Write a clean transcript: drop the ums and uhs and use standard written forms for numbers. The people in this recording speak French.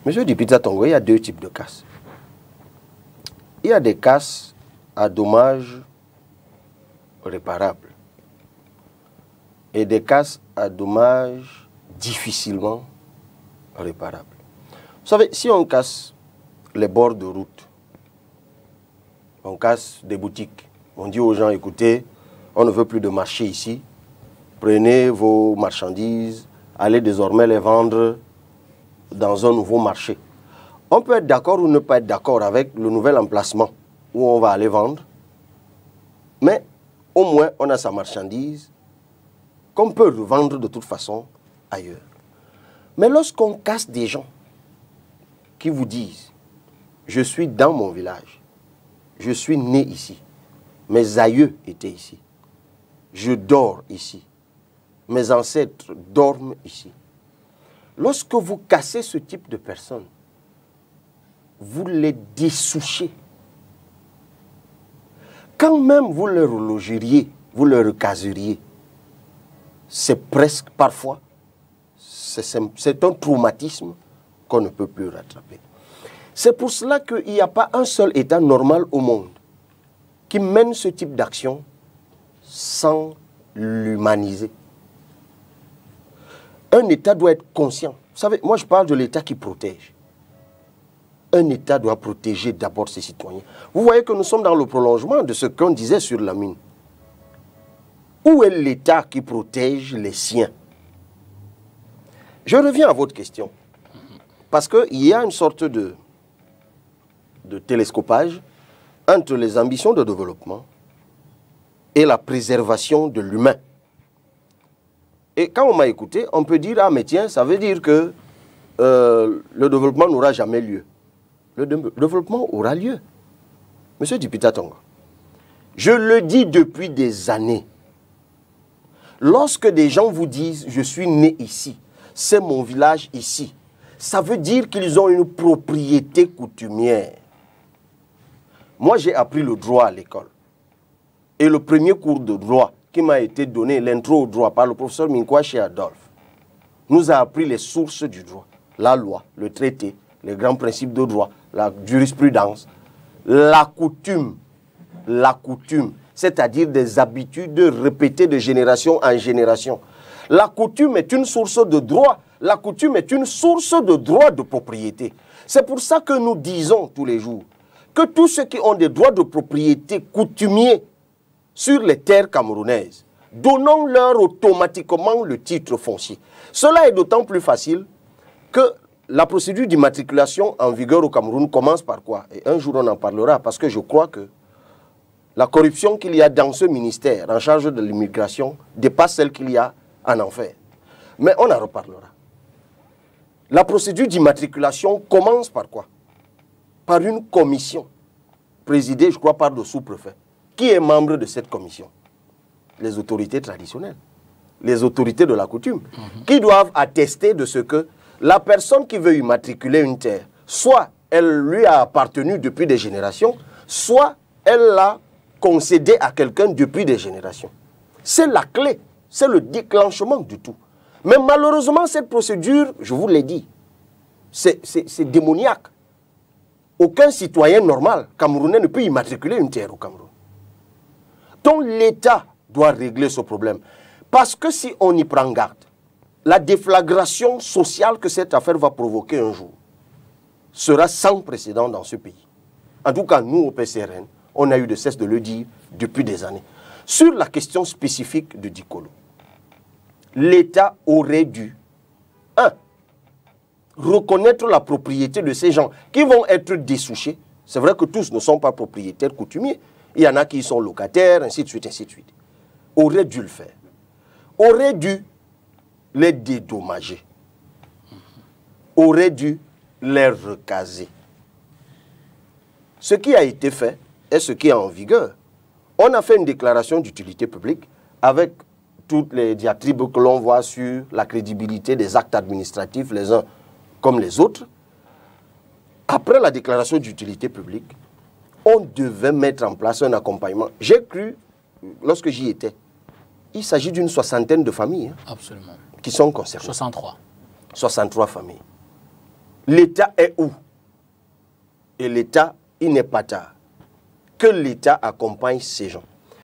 Monsieur Dipita Tongo, il y a deux types de casses. Il y a des casses à dommages réparables et des casses à dommages difficilement réparables. Vous savez, si on casse les bords de route, on casse des boutiques, on dit aux gens, écoutez, on ne veut plus de marché ici, prenez vos marchandises, allez désormais les vendre dans un nouveau marché. On peut être d'accord ou ne pas être d'accord avec le nouvel emplacement où on va aller vendre, mais au moins on a sa marchandise qu'on peut revendre de toute façon ailleurs. Mais lorsqu'on casse des gens qui vous disent « Je suis dans mon village, je suis né ici, mes aïeux étaient ici, je dors ici, mes ancêtres dorment ici ». Lorsque vous cassez ce type de personnes, vous les dessouchez. Quand même vous leur logeriez, vous leur recaseriez, c'est presque parfois, c'est un traumatisme qu'on ne peut plus rattraper. C'est pour cela qu'il n'y a pas un seul État normal au monde qui mène ce type d'action sans l'humaniser. Un État doit être conscient. Vous savez, moi je parle de l'État qui protège. Un État doit protéger d'abord ses citoyens. Vous voyez que nous sommes dans le prolongement de ce qu'on disait sur la mine. Où est l'État qui protège les siens? Je reviens à votre question. Parce qu'il y a une sorte de télescopage entre les ambitions de développement et la préservation de l'humain. Et quand on m'a écouté, on peut dire, ah mais tiens, ça veut dire que le développement n'aura jamais lieu. Le développement aura lieu. Monsieur Dipita Tongo, je le dis depuis des années. Lorsque des gens vous disent, je suis né ici, c'est mon village ici, ça veut dire qu'ils ont une propriété coutumière. Moi, j'ai appris le droit à l'école. Et le premier cours de droit qui m'a été donné, l'intro au droit, par le professeur Minkwashi Adolphe, nous a appris les sources du droit. La loi, le traité, les grands principes de droit, la jurisprudence, la coutume, c'est-à-dire des habitudes répétées de génération en génération. La coutume est une source de droit. La coutume est une source de droit de propriété. C'est pour ça que nous disons tous les jours que tous ceux qui ont des droits de propriété coutumiers sur les terres camerounaises, donnons-leur automatiquement le titre foncier. Cela est d'autant plus facile que la procédure d'immatriculation en vigueur au Cameroun commence par quoi? Et un jour on en parlera parce que je crois que la corruption qu'il y a dans ce ministère en charge de l'immigration dépasse celle qu'il y a en enfer. Mais on en reparlera. La procédure d'immatriculation commence par quoi? Par une commission présidée, je crois, par le sous-préfet. Qui est membre de cette commission? Les autorités traditionnelles, les autorités de la coutume, qui doivent attester de ce que la personne qui veut immatriculer une terre, soit elle lui a appartenu depuis des générations, soit elle l'a concédé à quelqu'un depuis des générations. C'est la clé, c'est le déclenchement du tout. Mais malheureusement, cette procédure, je vous l'ai dit, c'est démoniaque. Aucun citoyen normal camerounais ne peut immatriculer une terre au Cameroun. Donc l'État doit régler ce problème. Parce que si on y prend garde, la déflagration sociale que cette affaire va provoquer un jour sera sans précédent dans ce pays. En tout cas, nous, au PCRN, on a eu de cesse de le dire depuis des années. Sur la question spécifique de Dikolo, l'État aurait dû, 1. Reconnaître la propriété de ces gens qui vont être dessouchés. C'est vrai que tous ne sont pas propriétaires coutumiers. Il y en a qui sont locataires, ainsi de suite, ainsi de suite. Aurait dû le faire. Aurait dû les dédommager. Aurait dû les recaser. Ce qui a été fait est ce qui est en vigueur. On a fait une déclaration d'utilité publique avec toutes les diatribes que l'on voit sur la crédibilité des actes administratifs, les uns comme les autres. Après la déclaration d'utilité publique, on devait mettre en place un accompagnement. J'ai cru, lorsque j'y étais, il s'agit d'une 60aine de familles, hein, absolument, qui sont concernées. 63. 63 familles. L'État est où? Et l'État, il n'est pas tard. Que l'État accompagne ces gens.